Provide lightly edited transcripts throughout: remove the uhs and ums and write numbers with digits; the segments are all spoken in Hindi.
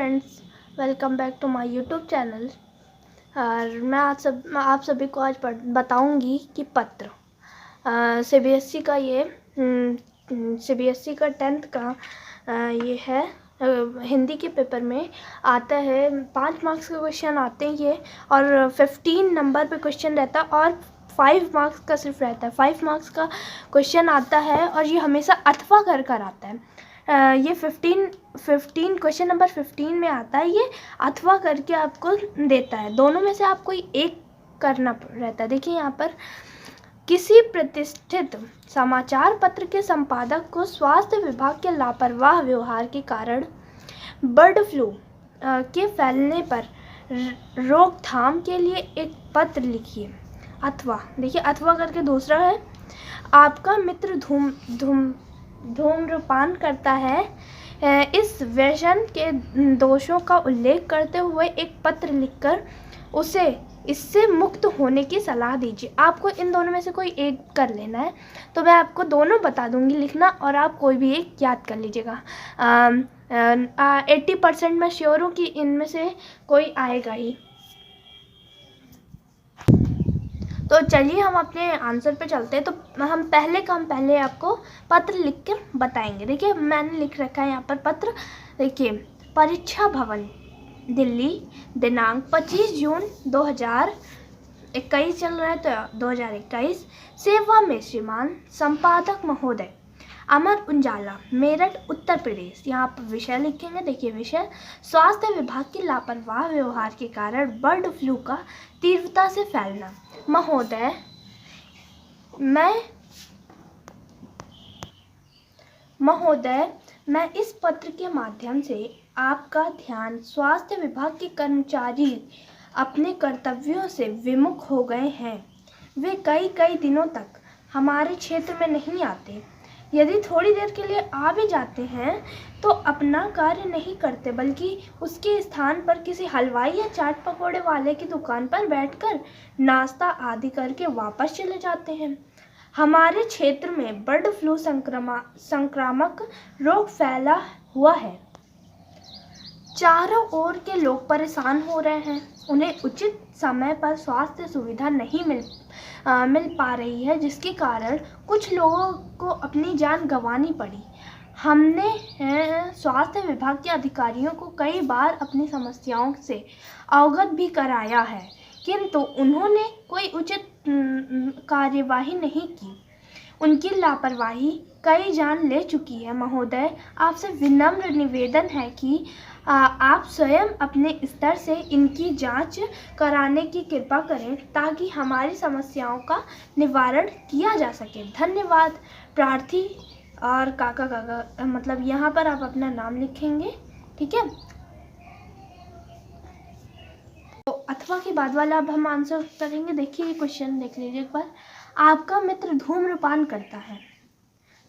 Friends, welcome back to my YouTube channel. और मैं आप सभी को आज बताऊंगी कि पत्र सीबीएसई का सीबीएसई का 10th का ये है। हिंदी के पेपर में आता है, 5 मार्क्स के क्वेश्चन आते हैं ये, और 15 नंबर पे क्वेश्चन रहता है और 5 मार्क्स का सिर्फ रहता है। 5 मार्क्स का क्वेश्चन आता है और ये हमेशा अथवा कर आता है। ये 15 क्वेश्चन नंबर 15 में आता है, ये अथवा करके आपको देता है। दोनों में से आपको एक करना रहता है। देखिए यहाँ पर, किसी प्रतिष्ठित समाचार पत्र के संपादक को स्वास्थ्य विभाग के लापरवाह व्यवहार के कारण बर्ड फ्लू के फैलने पर रोकथाम के लिए एक पत्र लिखिए। अथवा, देखिए अथवा करके दूसरा है, आपका मित्र धूम्रपान करता है। इस व्यसन के दोषों का उल्लेख करते हुए एक पत्र लिखकर उसे इससे मुक्त होने की सलाह दीजिए। आपको इन दोनों में से कोई एक कर लेना है, तो मैं आपको दोनों बता दूंगी लिखना, और आप कोई भी एक याद कर लीजिएगा। 80% मैं श्योर हूँ कि इनमें से कोई आएगा ही। तो चलिए हम अपने आंसर पे चलते हैं। तो हम पहले आपको पत्र लिख कर बताएंगे। देखिए मैंने लिख रखा है यहाँ पर पत्र। देखिए, परीक्षा भवन, दिल्ली, दिनांक 25 जून 2021 चल रहा है, तो 2021। सेवा में श्रीमान संपादक महोदय, अमर उजाला, मेरठ, उत्तर प्रदेश। यहाँ पर विषय लिखेंगे। देखिए विषय, स्वास्थ्य विभाग की लापरवाह व्यवहार के कारण बर्ड फ्लू का तीव्रता से फैलना। महोदय, मैं इस पत्र के माध्यम से आपका ध्यान, स्वास्थ्य विभाग के कर्मचारी अपने कर्तव्यों से विमुख हो गए हैं। वे कई दिनों तक हमारे क्षेत्र में नहीं आते। यदि थोड़ी देर के लिए आ भी जाते हैं तो अपना कार्य नहीं करते, बल्कि उसके स्थान पर किसी हलवाई या चाट पकौड़े वाले की दुकान पर बैठकर नाश्ता आदि करके वापस चले जाते हैं। हमारे क्षेत्र में बर्ड फ्लू संक्रामक रोग फैला हुआ है। चारों ओर के लोग परेशान हो रहे हैं। उन्हें उचित समय पर स्वास्थ्य सुविधा नहीं मिल पा रही है, जिसके कारण कुछ लोगों को अपनी जान गंवानी पड़ी। हमने स्वास्थ्य विभाग के अधिकारियों को कई बार अपनी समस्याओं से अवगत भी कराया है, किंतु उन्होंने कोई उचित कार्यवाही नहीं की। उनकी लापरवाही कई जान ले चुकी है। महोदय, आपसे विनम्र निवेदन है कि आप स्वयं अपने स्तर से इनकी जांच कराने की कृपा करें, ताकि हमारी समस्याओं का निवारण किया जा सके। धन्यवाद। प्रार्थी और काका, मतलब यहाँ पर आप अपना नाम लिखेंगे, ठीक है। तो अथवा के बाद वाला अब हम आंसर करेंगे। देखिए ये क्वेश्चन देख लीजिए एक बार। आपका मित्र धूम्रपान करता है,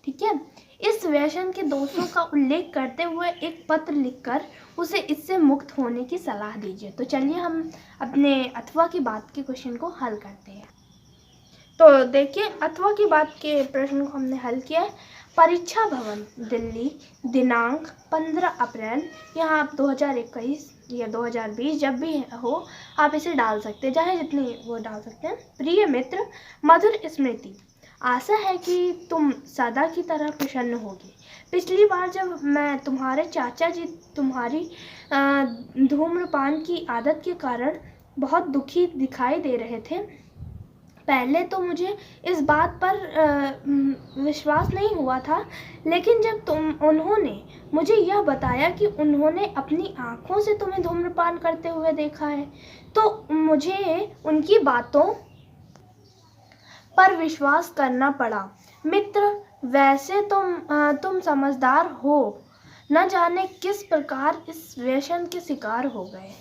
ठीक है। इस व्यसन के दोषों का उल्लेख करते हुए एक पत्र लिखकर उसे इससे मुक्त होने की सलाह दीजिए। तो चलिए हम अपने अथवा की बात के क्वेश्चन को हल करते हैं। तो देखिए, अथवा की बात के प्रश्न को हमने हल किया है। परीक्षा भवन, दिल्ली, दिनांक 15 अप्रैल। यहाँ आप 2021 या 2020 जब भी हो आप इसे डाल सकते हैं, चाहे जितनी वो डाल सकते हैं। प्रिय मित्र, मधुर स्मृति, आशा है कि तुम सदा की तरह प्रसन्न होगी। पिछली बार जब मैं तुम्हारे चाचा जी तुम्हारी धूम्रपान की आदत के कारण बहुत दुखी दिखाई दे रहे थे, पहले तो मुझे इस बात पर विश्वास नहीं हुआ था, लेकिन जब उन्होंने मुझे यह बताया कि उन्होंने अपनी आँखों से तुम्हें धूम्रपान करते हुए देखा है, तो मुझे उनकी बातों पर विश्वास करना पड़ा। मित्र, वैसे तुम समझदार हो, न जाने किस प्रकार इस व्यसन के शिकार हो गए।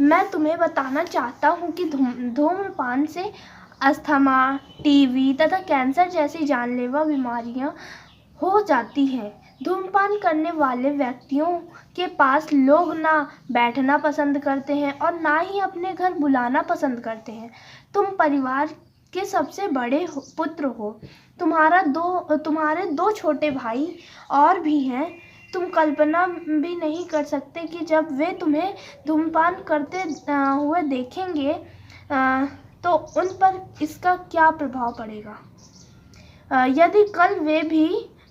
मैं तुम्हें बताना चाहता हूँ कि धूम्रपान से अस्थमा, टीबी तथा कैंसर जैसी जानलेवा बीमारियां हो जाती हैं। धूम्रपान करने वाले व्यक्तियों के पास लोग ना बैठना पसंद करते हैं और ना ही अपने घर बुलाना पसंद करते हैं। तुम परिवार के सबसे बड़े पुत्र हो। तुम्हारे 2 छोटे भाई और भी हैं तुम कल्पना भी नहीं कर सकते कि जब वे तुम्हें धूम्रपान करते हुए देखेंगे तो उन पर इसका क्या प्रभाव पड़ेगा। यदि कल वे भी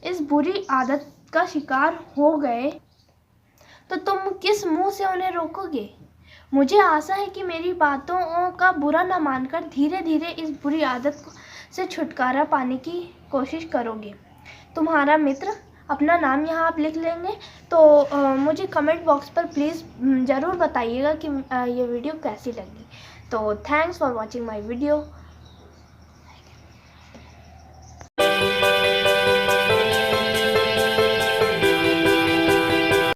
इस बुरी आदत का शिकार हो गए तो तुम किस मुंह से उन्हें रोकोगे। मुझे आशा है कि मेरी बातों का बुरा न मानकर धीरे धीरे इस बुरी आदत से छुटकारा पाने की कोशिश करोगे। तुम्हारा मित्र। अपना नाम यहाँ आप लिख लेंगे। तो मुझे कमेंट बॉक्स पर प्लीज़ ज़रूर बताइएगा कि ये वीडियो कैसी लगी। तो thanks for watching my video.